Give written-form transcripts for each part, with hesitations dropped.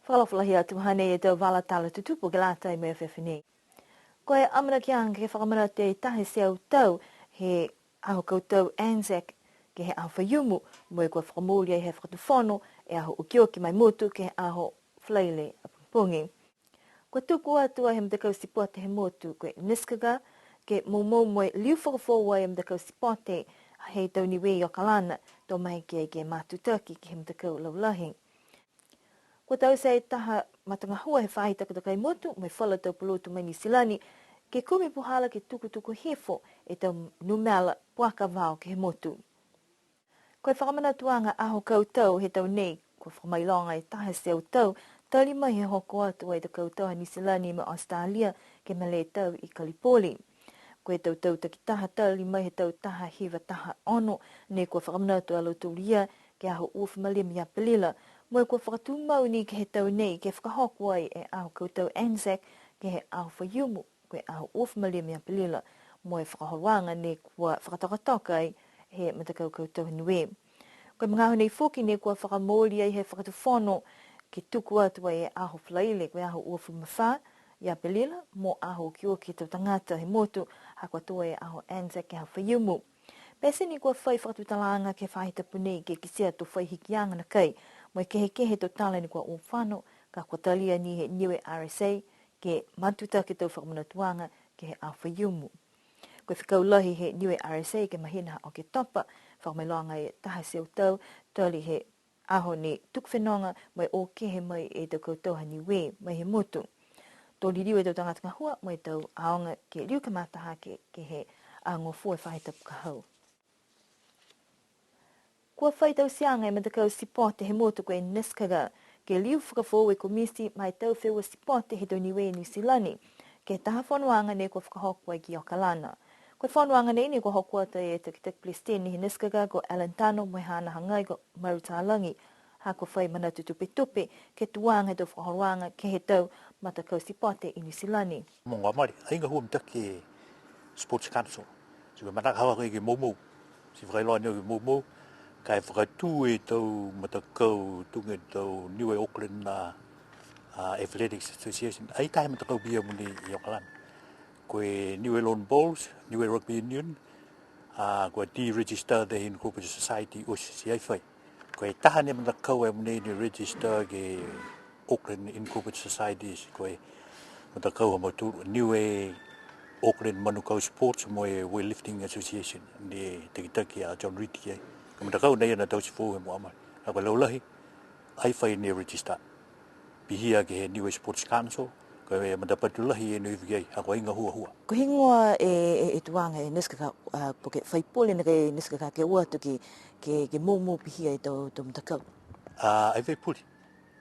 Whakalawhalahi atu hane e tau wala tala tutupu ke lātai me whewhini. Koe amana ki anga ke whakamana te tahe se au tau he aho koutou Anzac ke he aho whaiumu mo e koe whakamōlia he whakatuwhono e aho ukio ki mai motu ke he aho whleile a pungi. Koe tuku atua he mtakau sipote he motu koe niskaga ke mōmou moe liu whakawhōwa e mtakau sipote hei tau niwe o kalana tō mai ke mātutaki ke he mtakau laulahi. Ko tau sei taha matanga hua he whahi takata kai motu, mai whala tau pulutu mai Nisilani, ke kumi puhala ke tuku hefo e tau numela puaka vau ke he motu. Koe whakamana tuanga aho koutou he tau nei, ko whamailonga e taha se au tau, tali mai he hoko atu e tau koutou ha Nisilani me Australia ke mele tau I Kalipoli. Koe tau taki taha tali mai he tau taha hiva taha ono, ne ko whakamana tu alo tulia ke aho uwhamalia mi apelila, mo ko whakatumau ni ke he tau nei ke whakahoko ai e aho koutou Anzac ke he aho whaiumu ke aho uwhamalia mi apelila mo e whakahoranga ne kua whakatokatoka ai he matakau koutou niwe. Koe mga aho nei fuki ne kua whakamōli ai he whakatuwhono ke tuku atu ai e aho whlaile koe aho uwhumawha i apelila mo aho kio ki tau tangata he motu hako atua e aho Anzac ke aho whaiumu. Pese ni kua whai whakatutalanga ke whahita punei ke kisia to whai hikianga na kai mo kehe to tala ni kua whano ka kua talia ni he niwe RSA ke matuta ke tau whakamanatuanga ke he aho whaiumu. Koe whikaulahi he niwe RSA ke mahina o ke topa whakamailonga e taha se tau tali he aho ni tukwhenonga mai o kehe mai e tau koutoha niwe mai he motu. Tō liriu e tau tangata ngahua mai tau aonga ke liu ka mataha ke he ngofua e whahita pukahau. Kua whai tau sianga e matakau sipote he motu koe niskaga ke liu whakafo e komisi mai tau whewa sipote he tau niwe Nisilani ke taha whanuanga ne kua whakahoko ai ki o kalana. Koe whanuanga ne ni kua hoko ata e Takitak Plestini he niskaga ko Alentano mo hana hangai ko Marutalangi ha kua whai manatu tupe ke tuanga he tau whakahoruanga ke he tau matakau sipote I Nisilani. Monga mari, ainga hua mtaki Sports Council. Siwa manaka hawa kai ke momo. Si whakailoa nio ke momo. Kai whakatū e tau matakau tunga tau New Auckland Athletics Association. Ai tahe matakau bia muni I Auckland. Koe New Lawn Bowls, New Rugby Union, koe deregister the Incorporated Society o si ai whai. Koe taha ne matakau e muni ni register ke Auckland Incorporated Societies. Koe matakau hamatu New Auckland Manukau Sports mo e Weightlifting Association. Ne taki a John Ritchie ai. Matakau nei ana tau si fōu he moamai. Ako laulahi, ai whai ne register. Pihia ke he Niwe Sports Council, ko e matapatulahi e nui viai, ako inga hua. Ko hingoa e tuanga e niskaka, poke whaipole na ke niskaka ke uatu ke mōmō pihia e tau matakau. Ai vei puli.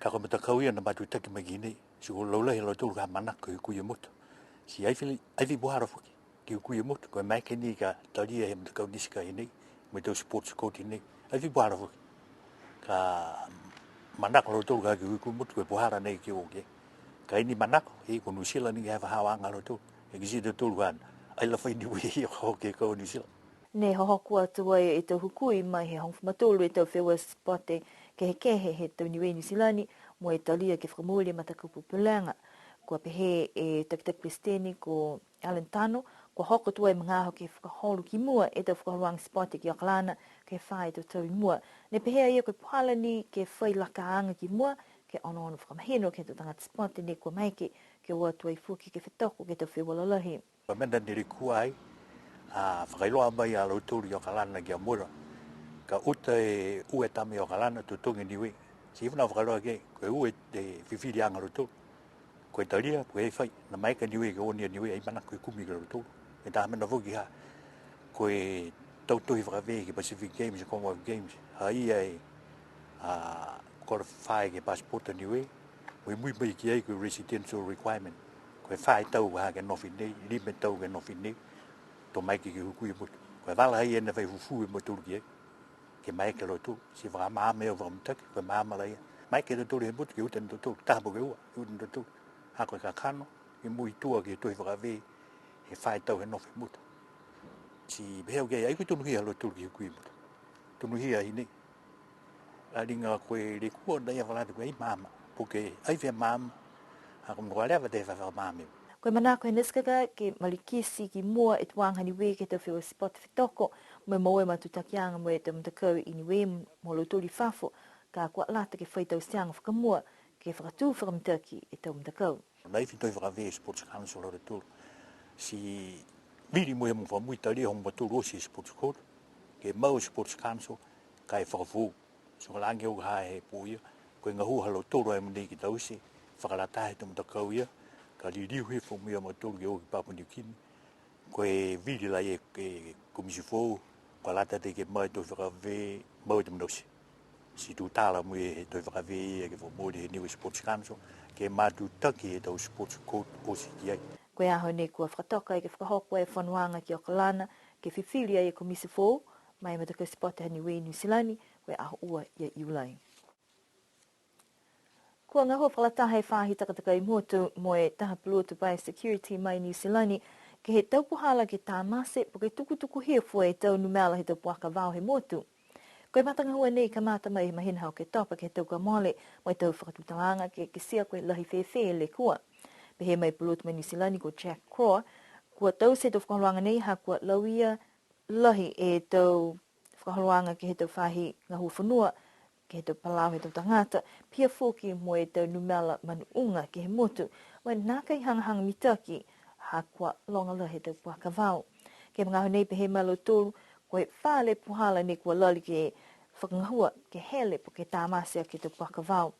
Kako matakau ia na matu taki magi nei. Si ko laulahi lau tolu ka manako i kuia moto. Si ai vei buhara fuki, ki kuia moto. Ko e mai ke ni ka talia he matakau niska i nei. Me tau sports coach nei, ai vi buhara fuki. Ka manako lo tolu ka ki kuku mutu, koe buhara nei ki oke. Ka ini manako, e ko Nusila ni hewa hawanga lo tolu. E kisi te tolu kan, ai la whai niwe i o hoke ko Nusila. Ne hohoku atu ai e tau hukui mai he hongwhamatolu e tau whewa spote ke he tau niwe Nisilani mo e talia ke whakamuli matakupu pulanga. Kua pehe e Takitak Plestini ko Alentano, kua hoko tua e mga aho ke whakaholu ki mua e tau whakahoruang spote ki Auckland ke whae tau tau I mua. Ne pehe ia koe puhala ni ke whai lakaanga ki mua ke ono whakamahino ke tau tangata spote ne kua maike ke ua tua I fuki ke whetoko ke tau whewa lalahi. Menda niri kuai, whakailoa mai a lauturi o kalana ki a mura. Ka uta e ue tami o kalana tutungi niwe. Si iwna whakailoa ke, koe ue te whiwhiri anga lauturi. Koe talia, koe e whai, na maika niwe ke onia niwe, ai mana koe kumi ka lauturi. E taha mena whuki ha, koe tautohi whakawee ke Pacific Games, Commonwealth Games. Hai ai, kora whae ke passporta niwe, koe mui mai ki ai koe residential requirement. Koe whae tau ha ke nofi nei, lime tau ke nofi nei, to maike ke hukui mutu. Koe wala hai ena whai hufu e muturu ki ai, ke maike lo tu, si waka maame o whakamutaki, koe maama lai. Maike to turi he mutu ke uten to turi, taha po ke ua, uten to turi. Ha koe ka kano, ke mui tua ke tohi whakawee, he whae tau he nofi mutu. Si beheu ke ai koe tunuhia lo turi ki hukui mutu. Tunuhia hi nei. A ringa koe le kua nei a whalata koe ai maama, puke ai fe mam ha kom wale va te fa mami Koe mana koe niskaka ke malikisi ki mua e tuanga ni we ke te whio spot fitoko me moe matutakianga mo e te mtakau i ni we mo lo tuli fafo ka kua lata ke whaitau sianga whakamua ke whakatū whakamtaki e te mtakau. nei fin toi va ve sports council o tu si miri mo mo fa muita ri hom tu ro si sports code ke mau sports council kai whakafu so lange o ha he puia ko nga hu halo tu ro e mni ki tausi whakalata he te mtakau ia ka li riu he fo mo tu ge o Papua New Guinea ko e vidi la e komisi fo ko lata te ke mai to whakave mau te mnosi si tu tala mo e to whakave e ke fo mo de new sports council ke matu taki e tau sports code o si ki ai. Koe aho ne kua whakatoka e ke whakahoko e whanuanga ki o Kalana ke whiwhiria e komisi fō mai mataka spot hani we New Zealand koe aho ua i Iulai. Kua ngaho whalataha e whahi takataka i motu mo e taha pilotu biosecurity mai New Zealand ke he taupuhala ke tā mase po ke tukutuku hea fua e tau numela he tau puaka vau he motu. Koe matanga hua nei ka mata mai mahina hao ke topa ke tau ka mole mo e tau whakatutanga ke sia koe lahi whewhe le kua. Pehe mai pilotu mai New Zealand ko Jack Craw, kua tau se tau whakaluanga nei ha kua lauia lahi e tau whakaluanga ke he tau whahi ngahu whanua ke he tau palau he tau tangata, pia fōki mo e tau numela manuunga ke he motu, mo e nākai hangahanga mitaki ha kua longa la he tau puaka vau. Ke mga nei pehe malo tōru, koe whāle puhala ne kua lali ke whakangahua ke hele po ke tāmasia ke tau puaka vau.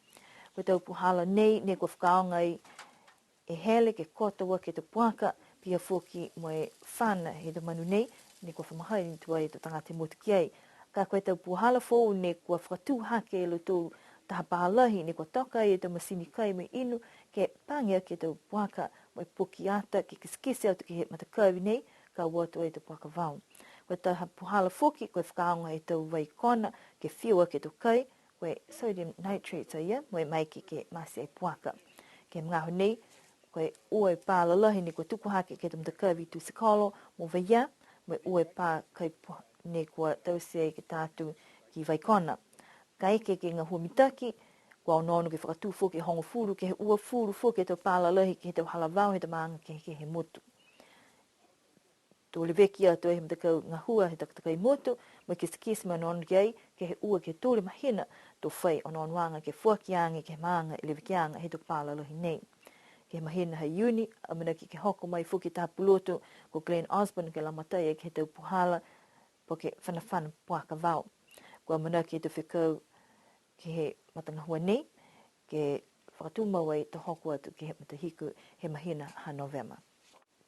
Koe tau puhala nei ne kua whakaonga e hele ke kotaua ke tau puaka, pia fōki mo e whana he tau manu nei, ne kua whamahai ni tua e tau tangata motu ki ai. Ka koe tau puhala fōu ne kua whakatū hake e lo tōru taha pahalahi ne kua toka e tau masini kai me inu ke pangia ke tau puaka mo e puki ata ke kisikisi au ke he matakawi nei ka watu e tau puaka vau. Koe taha puhala fōki koe whakaonga e tau wai kona ke whiua ke tau kai koe sodium nitrate a ia mo e maiki ke masi e puaka. Ke mga nei koe ue pā lalahi ne kua tuku hake ke tau matakawi tu sikolo mo vaia mo e ue pā kai ne kua tausia i ke tātu ki Waikona. Ka eke ke ngā huamitaki, kua onono ke whakatū fōke hongo furu, ke he ua furu fōke tau pālalahi, ke he tau halavau, he tau maanga ke he motu. Tō le veki ato e he mtakau ngā hua he takataka i motu, mo ke sikisi ma onono ki ai, ke he ua ke tōle mahina, tō whai ononoanga ke fuakianga, ke maanga, ele vikianga, he tau pālalahi nei. Ke mahina hai uni, amanaki ke hoko mai fōke taha puloto, ko Glenn Osborne ke lamatai ke he tau puhala, po ke whanawhana puaka vau. Kua mana ki te whekau ki he matanga hua nei, ke whakatūmau ai te hoko atu ki he matahiku he mahina ha Novema.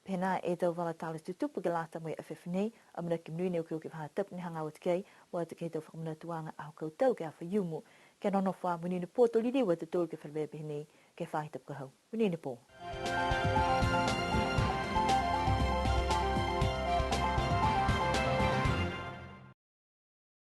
Pēnā e tau wala tāle tutupu ke lata mai awhewhi nei, a mana ki mnui neo ki o ke whaha tap ni hanga watu kei, mo atu ki he tau whakamana tuanga au kautau ke awha yumu, ke nono wha munina pō toliri wa te tōru ke whalebebe nei, ke whahi tap kahau. Munina pō.